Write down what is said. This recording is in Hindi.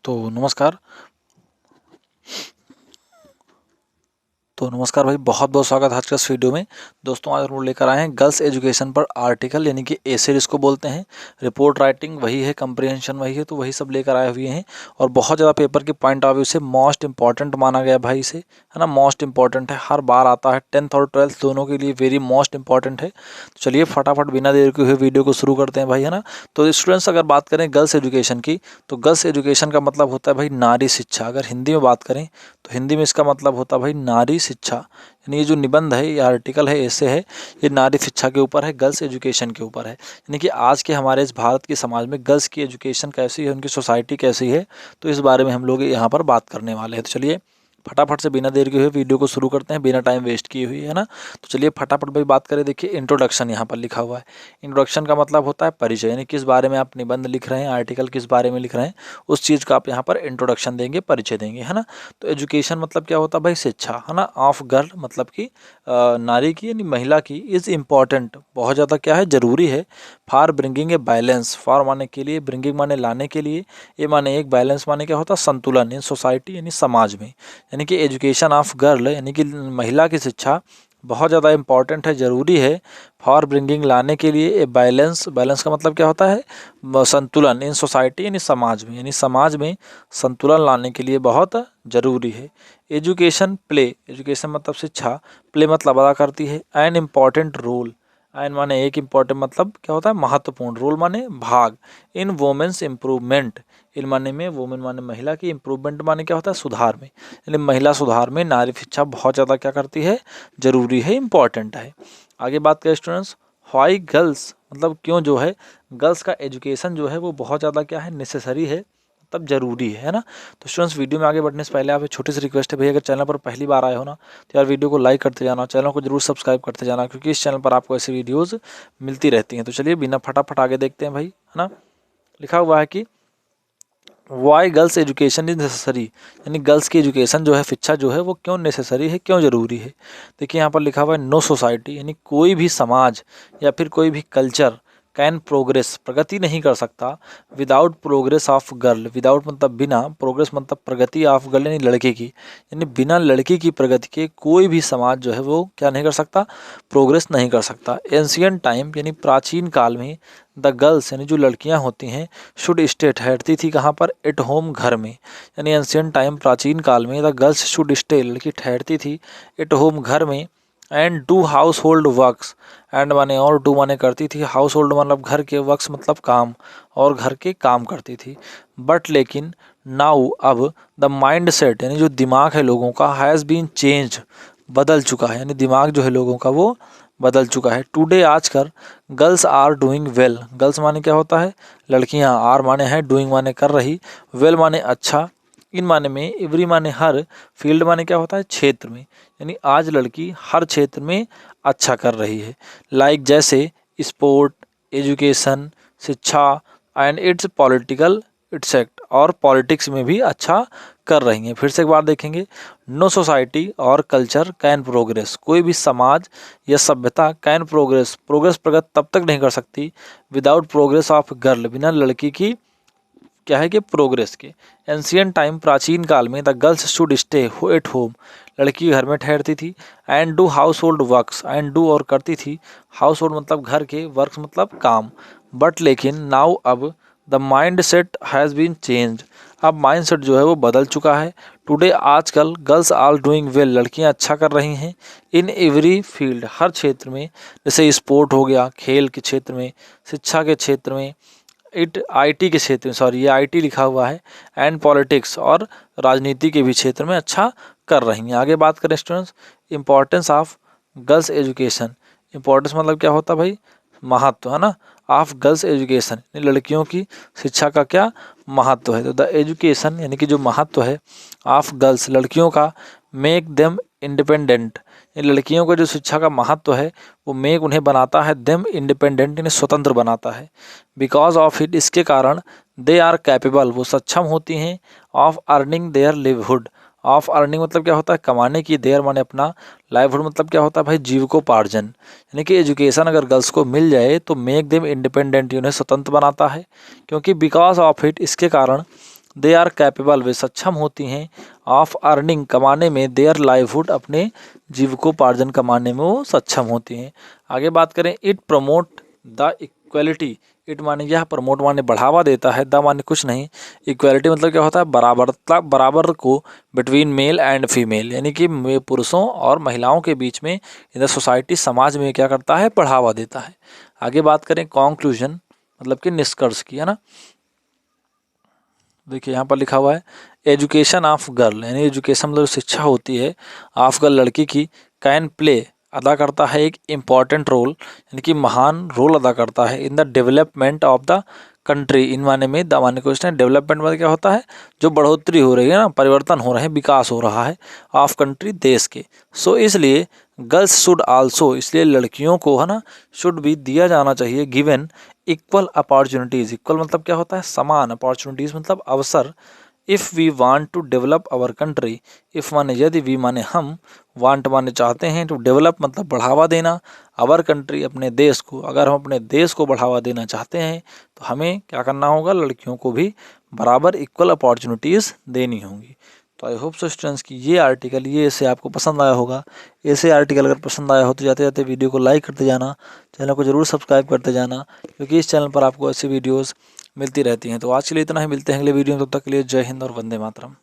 नमस्कार भाई, बहुत बहुत स्वागत है आज के इस वीडियो में। दोस्तों, आज हम लोग लेकर आए हैं गर्ल्स एजुकेशन पर आर्टिकल, यानी कि एसे जिसको बोलते हैं। रिपोर्ट राइटिंग वही है, कंप्रीहेंशन वही है, तो वही सब लेकर आए हुए हैं। और बहुत ज़्यादा पेपर के पॉइंट ऑफ व्यू से मोस्ट इंपॉर्टेंट माना गया भाई इसे, है ना। मोस्ट इंपॉर्टेंट है, हर बार आता है, 10th और 12th दोनों के लिए वेरी मोस्ट इंपॉर्टेंट है। तो चलिए फटाफट बिना देर के हुए वीडियो को शुरू करते हैं भाई, है ना। तो स्टूडेंट्स, अगर बात करें गर्ल्स एजुकेशन की, तो गर्ल्स एजुकेशन का मतलब होता है भाई नारी शिक्षा। अगर हिंदी में बात करें तो हिंदी में इसका मतलब होता है भाई नारी शिक्षा। यानी ये जो निबंध है, ये आर्टिकल है, ऐसे है, ये नारी शिक्षा के ऊपर है, गर्ल्स एजुकेशन के ऊपर है। यानी कि आज के हमारे इस भारत के समाज में गर्ल्स की एजुकेशन कैसी है, उनकी सोसाइटी कैसी है, तो इस बारे में हम लोग यहाँ पर बात करने वाले हैं। तो चलिए फटाफट से बिना देर के हुए वीडियो को शुरू करते हैं, बिना टाइम वेस्ट किए हुए, है ना। तो चलिए फटाफट भाई बात करें। देखिए, इंट्रोडक्शन यहाँ पर लिखा हुआ है। इंट्रोडक्शन का मतलब होता है परिचय, यानी किस बारे में आप निबंध लिख रहे हैं, आर्टिकल किस बारे में लिख रहे हैं, उस चीज़ का आप यहाँ पर इंट्रोडक्शन देंगे, परिचय देंगे, है ना। तो एजुकेशन मतलब क्या होता है भाई, शिक्षा, है ना। ऑफ गर्ल मतलब कि नारी की, यानी महिला की, इज़ इम्पॉर्टेंट, बहुत ज़्यादा क्या है, ज़रूरी है। For bringing a balance, for माने के लिए, ब्रिंगिंग माने लाने के लिए, ए माने एक, बैलेंस माने क्या होता है, संतुलन, इन सोसाइटी यानी समाज में। यानी कि एजुकेशन ऑफ गर्ल यानी कि महिला की शिक्षा बहुत ज़्यादा इंपॉर्टेंट है, ज़रूरी है। फॉर ब्रिंगिंग लाने के लिए ए बैलेंस, बैलेंस का मतलब क्या होता है, संतुलन, इन सोसाइटी यानी समाज में, यानी समाज में संतुलन लाने के लिए बहुत ज़रूरी है। एजुकेशन प्ले, एजुकेशन मतलब शिक्षा, प्ले मतलब अदा करती है एन इम्पॉर्टेंट रोल। एन माने एक, इम्पॉर्टेंट मतलब क्या होता है, महत्वपूर्ण, रोल माने भाग, इन वोमेंस इम्प्रूवमेंट, इन माने में, वोमेन माने महिला की, इम्प्रूवमेंट माने क्या होता है, सुधार में, यानी महिला सुधार में नारी शिक्षा बहुत ज़्यादा क्या करती है, ज़रूरी है, इम्पॉर्टेंट है। आगे बात करें स्टूडेंट्स, व्हाई गर्ल्स मतलब क्यों जो है गर्ल्स का एजुकेशन जो है वो बहुत ज़्यादा क्या है, नेसेसरी है, मतलब ज़रूरी है ना। तो स्टूडेंट्स, वीडियो में आगे बढ़ने से पहले आप एक छोटी सी रिक्वेस्ट है भैया, अगर चैनल पर पहली बार आए हो ना, तो यार वीडियो को लाइक करते जाना, चैनल को जरूर सब्सक्राइब करते जाना, क्योंकि इस चैनल पर आपको ऐसी वीडियोज़ मिलती रहती हैं। तो चलिए बिना फटाफट आगे देखते हैं भाई, है ना। लिखा हुआ है कि why girls education is necessary, यानी गर्ल्स की एजुकेशन जो है, शिक्षा जो है, वो क्यों नेसेसरी है, क्यों ज़रूरी है। देखिए यहाँ पर लिखा हुआ है, नो सोसाइटी, यानी कोई भी समाज या फिर कोई भी कल्चर कैन प्रोग्रेस, प्रगति नहीं कर सकता, without progress of girl, without मतलब बिना, प्रोग्रेस मतलब प्रगति, ऑफ गर्ल यानी लड़के की, यानी बिना लड़की की प्रगति के कोई भी समाज जो है वो क्या नहीं कर सकता, प्रोग्रेस नहीं कर सकता। एंशियंट टाइम यानी प्राचीन काल में, द गर्ल्स यानी जो लड़कियां होती हैं, शुड स्टे ठहरती थी कहाँ पर, एट होम घर में, यानी एंशियंट टाइम प्राचीन काल में द गर्ल्स शुड स्टे, लड़की ठहरती थी, एट होम घर में, and do house hold works, and माने और, डू माने करती थी, हाउस होल्ड मतलब घर के, वर्क्स मतलब काम, और घर के काम करती थी। बट लेकिन नाउ अब, द माइंड सेट यानी जो दिमाग है लोगों का, हैज़ बीन चेंज, बदल चुका है, यानी दिमाग जो है लोगों का वो बदल चुका है। टुडे आजकल girls are doing well, girls माने क्या होता है, लड़कियां, आर माने है, डूइंग माने कर रही, वेल माने अच्छा, इन माने में, एवरी माने हर, फील्ड माने क्या होता है, क्षेत्र में, यानी आज लड़की हर क्षेत्र में अच्छा कर रही है। लाइक जैसे स्पोर्ट, एजुकेशन, शिक्षा, एंड इट्स पॉलिटिकल इट्सेक्ट, और पॉलिटिक्स में भी अच्छा कर रही हैं। फिर से एक बार देखेंगे, नो सोसाइटी और कल्चर कैन प्रोग्रेस, कोई भी समाज या सभ्यता कैन प्रोग्रेस, प्रोग्रेस प्रगति तब तक नहीं कर सकती, विदाउट प्रोग्रेस ऑफ गर्ल, बिना लड़की की क्या है कि प्रोग्रेस के। एंशियंट टाइम प्राचीन काल में, the girls should stay at home, लड़की घर में ठहरती थी, and do house hold works, and do और करती थी, हाउस होल्ड मतलब घर के, वर्क्स मतलब काम। बट लेकिन नाउ अब, the mind set has been change, अब माइंड सेट जो है वो बदल चुका है। टुडे आजकल गर्ल्स आर डूइंग वेल, लड़कियां अच्छा कर रही हैं, इन एवरी फील्ड, हर क्षेत्र में, जैसे स्पोर्ट हो गया, खेल के क्षेत्र में, शिक्षा के क्षेत्र में, इट आईटी के क्षेत्र में, सॉरी ये आईटी लिखा हुआ है, एंड पॉलिटिक्स, और राजनीति के भी क्षेत्र में अच्छा कर रही हैं। आगे बात करें students, importance of girls education, importance मतलब क्या होता है भाई, महत्व, है ना, ऑफ गर्ल्स एजुकेशन, लड़कियों की शिक्षा का क्या महत्व है। तो द एजुकेशन यानी कि जो महत्व है, ऑफ गर्ल्स लड़कियों का, मेक देम इंडिपेंडेंट, लड़कियों को जो शिक्षा का महत्व है वो मेक उन्हें बनाता है, देम इंडिपेंडेंट यानी स्वतंत्र बनाता है, बिकॉज ऑफ इट इसके कारण, दे आर कैपेबल वो सक्षम होती हैं, of earning their livelihood, of earning मतलब क्या होता है, कमाने की, देयर माने अपना, लाइवहुड मतलब क्या होता है भाई, जीविकोपार्जन, यानी कि एजुकेशन अगर गर्ल्स को मिल जाए तो मेक देम इंडिपेंडेंट उन्हें स्वतंत्र बनाता है, क्योंकि बिकॉज ऑफ इट इसके कारण, दे आर कैपेबल, वे सक्षम होती हैं, ऑफ अर्निंग, कमाने में, देयर लाइवहुड, अपने जीविकोपार्जन कमाने में वो सक्षम होती हैं। आगे बात करें, it promote the equality, it माने यह, प्रमोट माने बढ़ावा देता है, द माने कुछ नहीं, इक्वलिटी मतलब क्या होता है, बराबरता, बराबर को, बिटवीन मेल एंड फीमेल, यानी कि पुरुषों और महिलाओं के बीच में इन द सोसाइटी, समाज में क्या करता है, बढ़ावा देता है। आगे बात करें कॉन्क्लूजन मतलब कि निष्कर्ष की, है ना। देखिए यहाँ पर लिखा हुआ है, एजुकेशन ऑफ गर्ल, यानी एजुकेशन मतलब शिक्षा होती है, ऑफ गर्ल लड़की की, कैन प्ले अदा करता है एक इम्पॉर्टेंट रोल, यानी कि महान रोल अदा करता है, in the development of the country, इन माने में, द माने क्वेश्चन, डेवलपमेंट मतलब क्या होता है, जो बढ़ोतरी हो रही है ना, परिवर्तन हो रहे हैं, विकास हो रहा है, ऑफ कंट्री, देश के। सो इसलिए गर्ल्स शुड आल्सो, इसलिए लड़कियों को, है ना, शुड भी दिया जाना चाहिए, गिवन इक्वल अपॉर्चुनिटीज़, इक्वल मतलब क्या होता है, समान, अपॉर्चुनिटीज़ मतलब अवसर, if we want to develop our country, if माने यदि, वी माने हम, वांट माने चाहते हैं, टू डेवलप मतलब बढ़ावा देना, आवर कंट्री अपने देश को, अगर हम अपने देश को बढ़ावा देना चाहते हैं तो हमें क्या करना होगा, लड़कियों को भी बराबर इक्वल अपॉर्चुनिटीज़ देनी होंगी। तो आई होप सो स्टूडेंट्स कि ये आर्टिकल, ये ऐसे आपको पसंद आया होगा। ऐसे आर्टिकल अगर पसंद आया हो तो जाते जाते वीडियो को लाइक करते जाना, चैनल को ज़रूर सब्सक्राइब करते जाना, क्योंकि इस चैनल पर आपको ऐसी वीडियोस मिलती रहती हैं। तो आज के लिए इतना ही, मिलते हैं अगले वीडियो में, तब तक के लिए जय हिंद और वंदे मातरम।